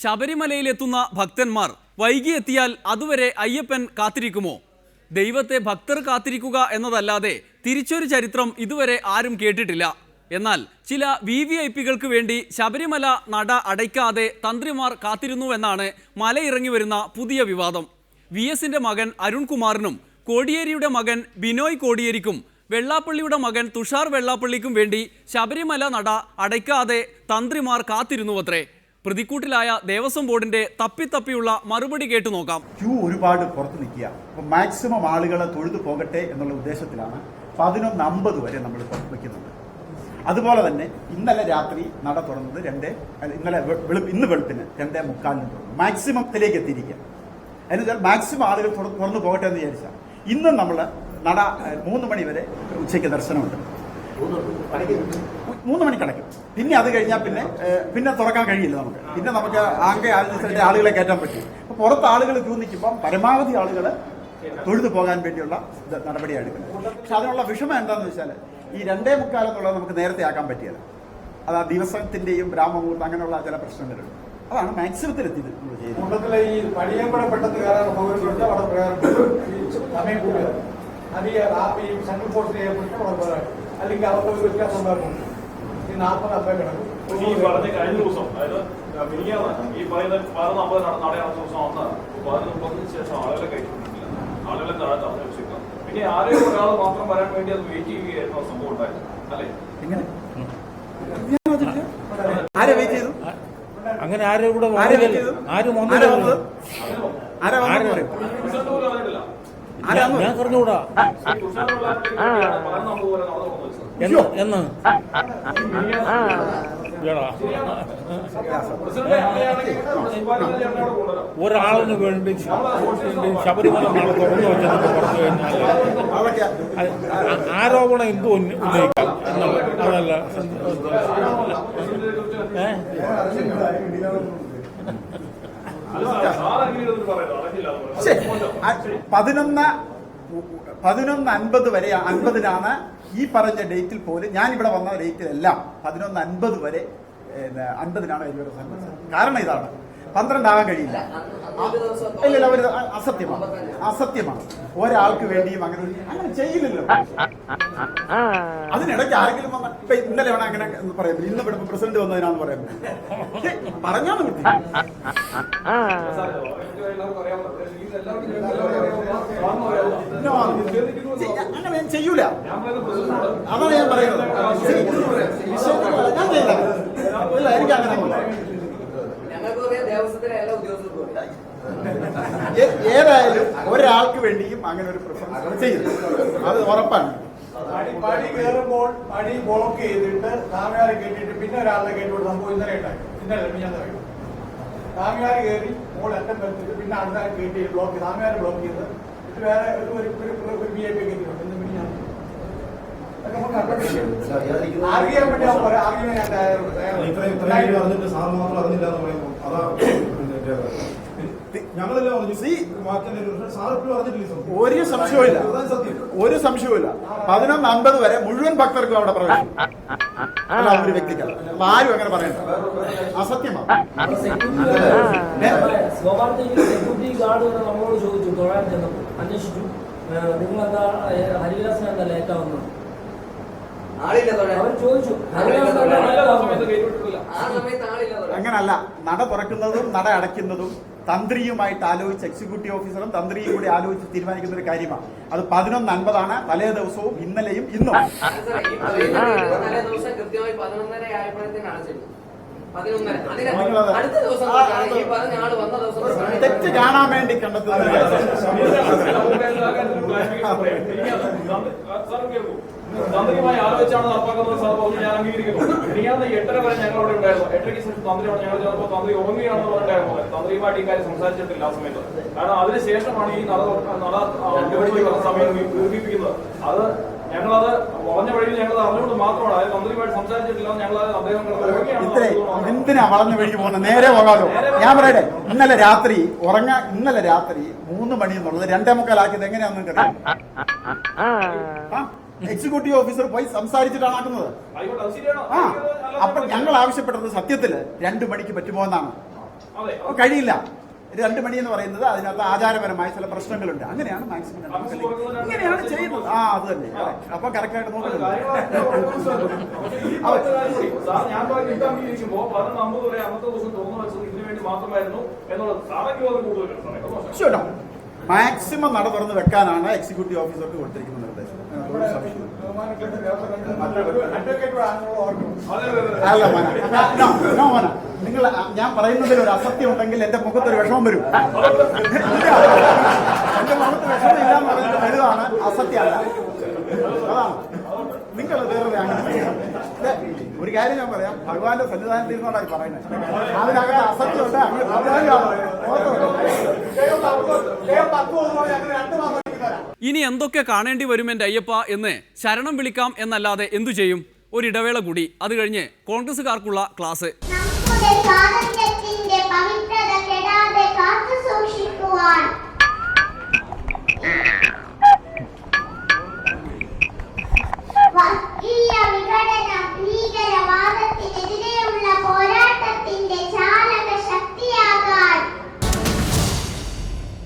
ശബരിമലയിലെത്തുന്ന ഭക്തന്മാർ വൈകിയെത്തിയാൽ അതുവരെ അയ്യപ്പൻ കാത്തിരിക്കുമോ? ദൈവത്തെ ഭക്തർ കാത്തിരിക്കുക എന്നതല്ലാതെ തിരിച്ചൊരു ചരിത്രം ഇതുവരെ ആരും കേട്ടിട്ടില്ല. എന്നാൽ ചില VVIPകൾക്ക് വേണ്ടി ശബരിമല നട അടയ്ക്കാതെ തന്ത്രിമാർ കാത്തിരുന്നുവെന്നാണ് മലയിറങ്ങി വരുന്ന പുതിയ വിവാദം. VSന്റെ മകൻ അരുൺകുമാറിനും കോടിയേരിയുടെ മകൻ ബിനോയ് കോടിയേരിക്കും വെള്ളാപ്പള്ളിയുടെ മകൻ തുഷാർ വെള്ളാപ്പള്ളിക്കും വേണ്ടി ശബരിമല നട അടയ്ക്കാതെ തന്ത്രിമാർ കാത്തിരുന്നുവത്രേ. പ്രതിക്കൂട്ടിലായ ദേവസ്വം ബോർഡിന്റെ തപ്പിയുള്ള മറുപടി കേട്ടു നോക്കാം. ക്യൂ ഒരുപാട് പുറത്ത് നിൽക്കുക, മാക്സിമം ആളുകൾ തൊഴുതു പോകട്ടെ എന്നുള്ള ഉദ്ദേശത്തിലാണ് 11:50 വരെ നമ്മൾ വയ്ക്കുന്നുണ്ട്. അതുപോലെ തന്നെ ഇന്നലെ രാത്രി നട തുറന്നത് ഇന്ന് വെളുപ്പിന് 2:45 തുറന്നു. മാക്സിമത്തിലേക്ക് എത്തിയിരിക്കുക. അതിനുവെച്ചാൽ മാക്സിമം ആളുകൾ തുറന്നു പോകട്ടെ എന്ന് വിചാരിച്ചാൽ ഇന്നും നമ്മൾ നട 3 മണി വരെ ഉച്ചയ്ക്ക് ദർശനമുണ്ട്. 3 മണിക്ക് അടയ്ക്കും. പിന്നെ അത് കഴിഞ്ഞാൽ പിന്നെ തുറക്കാൻ കഴിയില്ല നമുക്ക്. പിന്നെ നമുക്ക് ആളുകളെ കയറ്റാൻ പറ്റും. അപ്പോൾ പുറത്ത് ആളുകൾ ക്യൂ നിൽക്കുമ്പം പരമാവധി ആളുകൾ തൊഴുതു പോകാൻ വേണ്ടിയുള്ള നടപടിയാണ് എടുക്കുന്നത്. പക്ഷെ അതിനുള്ള വിഷമം എന്താണെന്ന് വെച്ചാൽ ഈ 2:45 എന്നുള്ളത് നമുക്ക് നേരത്തെ ആക്കാൻ പറ്റിയത്. അത് ആ ദിവസത്തിന്റെയും ബ്രാഹ്മമുഹൂർത്തം അങ്ങനെയുള്ള ചില പ്രശ്നങ്ങളുണ്ട്. അതാണ് മാക്സിമത്തിലെത്തി നമ്മൾ ചെയ്യുന്നത്. ഈ പടിയമ്പടം പെട്ടെന്ന് കയറാൻ സമയം കൂടുതൽ ഈ സെൻട്രൽ ഫോഴ്സിനെ ഏർപ്പെടുത്തി അല്ലെങ്കിൽ അവർക്ക് വ്യത്യാസം ഉണ്ടാകുന്നുണ്ട്. ഈ 40-50 കിടക്കും. ഈ പറഞ്ഞ കഴിഞ്ഞ ദിവസം അതായത് ഈ പറയുന്ന 11:50 നടയാണ് ദിവസം വന്ന 11:30 ശേഷം ആളുകളെ കയറ്റിട്ടില്ല, ആളുകളെ താഴെ തറഞ്ഞു വെച്ചേക്കാം. പിന്നെ ആരെയും ഒരാൾ മാത്രം വരാൻ വേണ്ടി അത് വെയിറ്റ് ചെയ്യുകയായിരുന്നു സംഭവം ഉണ്ടായത് അല്ലേ? ആരെ വെയിറ്റ് ചെയ്തു? അങ്ങനെ ആരും കൂടെ ഞാൻ പറഞ്ഞുകൂടാ എന്ന് ഒരാളിന് വേണ്ടി ശബരിമല നാളെ തുറന്നു വെച്ചെന്നൊക്കെ പറഞ്ഞു കഴിഞ്ഞാൽ ആരോപണം എന്തും ഉന്നയിക്കാം എന്നുള്ളത്. അതല്ല 11:50 വരെ 50-നാണ് ഈ പറഞ്ഞ ഡേറ്റിൽ പോലും. ഞാനിവിടെ വന്ന ഡേറ്റിലെല്ലാം 11:50 വരെ 50-നാണ് വലിയൊരു സംഭവം. കാരണം ഇതാണ്, 12 ആകാൻ കഴിയില്ല. ഇല്ല, അവർ അസത്യമാണ്. ഒരാൾക്ക് വേണ്ടിയും അങ്ങനെ ചെയ്യില്ലല്ലോ. അതിനിടയ്ക്ക് ആരെങ്കിലും വന്ന ഇപ്പൊ ഇന്നലെ വേണം അങ്ങനെ പറയാം, ഇന്ന് ഇവിടെ പ്രസിഡന്റ് വന്നതിനാന്ന് പറയാൻ പറഞ്ഞാന്ന് കിട്ടി. അങ്ങനെ ഞാൻ ചെയ്യൂല. അതാണ് ഞാൻ പറയുന്നത്. ഞാൻ ചെയ്യില്ല. ഇല്ല, എനിക്ക് അങ്ങനെ ഏതായാലും ഒരാൾക്ക് വേണ്ടിയും അങ്ങനെ ഒരു പ്രിഫറൻസ് ചെയ്യുന്നു. അത് ഉറപ്പാണ്. പടി കയറുമ്പോൾ പടി ബ്ലോക്ക് ചെയ്തിട്ട് താമയാരെ കയറ്റിയിട്ട് പിന്നെ ഒരാളെ കയറ്റിവിട്ട് സംഭവം ഇന്നലെ ഉണ്ടായി. ഞാൻ പറയും, താമയാര് കയറി മോൾ അറ്റം വരുത്തിട്ട് പിന്നെ അടുത്ത കയറ്റി ബ്ലോക്ക് താമയാരെ ബ്ലോക്ക് ചെയ്ത് ഇത് വേറെ ഒരു VIP കയറ്റിയിട്ടുണ്ട്. ഇന്ന് പിന്നെ ഞാൻ ഒരു സംശയവുമില്ല. 11:50 വരെ മുഴുവൻ ഭക്തർക്കും അവിടെ പ്രവേശനം. അല്ല, ഒരു വ്യക്തിക്കല്ല. ആരും അങ്ങനെ പറയണ്ട, അസത്യമാണ്. സെക്യൂരിറ്റി ഗാർഡ് നമ്മളോട് ചോദിച്ചു, തൊഴാൻ ചെന്നപ്പോൾ അന്വേഷിച്ചു, നിങ്ങളെന്താ ഹരിദാസിന് എന്താ ലേറ്റ് ആവുന്നത്? അങ്ങനല്ല. നട തുറക്കുന്നതും നട അടയ്ക്കുന്നതും തന്ത്രിയുമായിട്ട് ആലോചിച്ച് എക്സിക്യൂട്ടീവ് ഓഫീസറും തന്ത്രിയും കൂടി ആലോചിച്ച് തീരുമാനിക്കുന്ന ഒരു കാര്യമാണ്. അത് 11:50 തലേ ദിവസവും ഇന്നലെയും ഇന്നും. തെറ്റ് കാണാൻ വേണ്ടി കണ്ടെത്തുന്ന തന്ത്രിയുമായി ആലോചിച്ചാണ് നടപ്പാക്കുന്നത് സംഭവം ഞാൻ അംഗീകരിക്കുന്നു. ഇനിയാന്ന് 8:30 വരെ ഞങ്ങൾ അവിടെ ഉണ്ടായിരുന്നു. 8:30 ശേഷം തന്ത്രിയോട് ഞങ്ങൾ ചിലപ്പോൾ തന്ത്രി ഉറങ്ങുകയാണെന്ന് പറഞ്ഞിട്ടായിരുന്നു. തന്ത്രിയുമായിട്ട് ഈ കാര്യം സംസാരിച്ചിട്ടില്ല ആ സമയത്ത്. കാരണം അതിനുശേഷമാണ് ഈ നട സമയം ദീർഘിപ്പിക്കുന്നത്. അത് ഞങ്ങളത് വളഞ്ഞ വഴിയിൽ ഞങ്ങൾ അറിഞ്ഞുകൊണ്ട് മാത്രമാണ്. അതായത് തന്ത്രിയുമായിട്ട് സംസാരിച്ചിട്ടില്ല. ഞങ്ങൾ അദ്ദേഹം എന്തിനാ വളഞ്ഞ വഴിക്ക് പോകുന്നത്? നേരെ പോകാമല്ലോ. ഞാൻ പറയട്ടെ, ഇന്നലെ രാത്രി 3 മണി എന്നുള്ളത് 2:45 ആക്കിയത് എങ്ങനെയാണെന്ന് എനിക്കറിയാം. എക്സിക്യൂട്ടീവ് ഓഫീസർ പോയി സംസാരിച്ചിട്ടാണ് ആക്കുന്നത്. അപ്പൊ ഞങ്ങൾ ആവശ്യപ്പെട്ടത് സത്യത്തില് 2 മണിക്ക് പറ്റുമോ എന്നാണ്. അതെ. കഴിയില്ല. 2 മണി എന്ന് പറയുന്നത് അതിനകത്ത് ആചാരപരമായ ചില പ്രശ്നങ്ങളുണ്ട്. അങ്ങനെയാണ് മാക്സിമം ഇങ്ങനെയാണ് ചെയ്യുന്നത്. അത് തന്നെ. അപ്പൊ കറക്റ്റായിട്ട് നോക്കുന്നത്. ഞാൻ ഇരിക്കുമ്പോ 11:50 വരെ അന്നത്തെ ദിവസം തുറന്നു വെച്ചത് ഇതിനു വേണ്ടി മാത്രമായിരുന്നു എന്നുള്ളത് സാറെങ്കിലും അത് കൂടുതൽ മാക്സിമം നട തുറന്ന് വെക്കാനാണ് എക്സിക്യൂട്ടീവ് ഓഫീസർക്ക് കൊടുത്തിരിക്കുന്ന നിർദ്ദേശം. അല്ല മോന, നിങ്ങൾ ഞാൻ പറയുന്നതിൽ ഒരു അസത്യം ഉണ്ടെങ്കിൽ എന്റെ മുഖത്തൊരു വിഷമം വരും. എന്റെ മുഖത്ത് വിഷമം ഇല്ല എന്ന് പറയുന്നത് വലുതാണ്, അസത്യമല്ല. അതാണ് നിങ്ങൾ വേറെ അങ്ങനെ. ഒരു കാര്യം ഞാൻ പറയാം, ഭഗവാന്റെ സന്നിധാനത്തിൽ ഇരുന്നോണ്ടായി പറയുന്നത്. അതിനകത്ത് അസത്യമുണ്ട്. അങ്ങനെ ഇനി എന്തൊക്കെ കാണേണ്ടി വരും എൻ്റെ അയ്യപ്പ എന്ന് ശരണം വിളിക്കാം എന്നല്ലാതെ എന്തു ചെയ്യും? ഒരിടവേള കൂടി, അത് കഴിഞ്ഞ് കോൺഗ്രസുകാർക്കുള്ള ക്ലാസ്. നമ്മുടെ സ്വാതന്ത്ര്യത്തിന്റെ പവിത്രത കെടാതെ കാത്തു സൂക്ഷിക്കുവാൻ വർഗീയ വിഘടന ഭീകരവാദത്തിനെതിരെ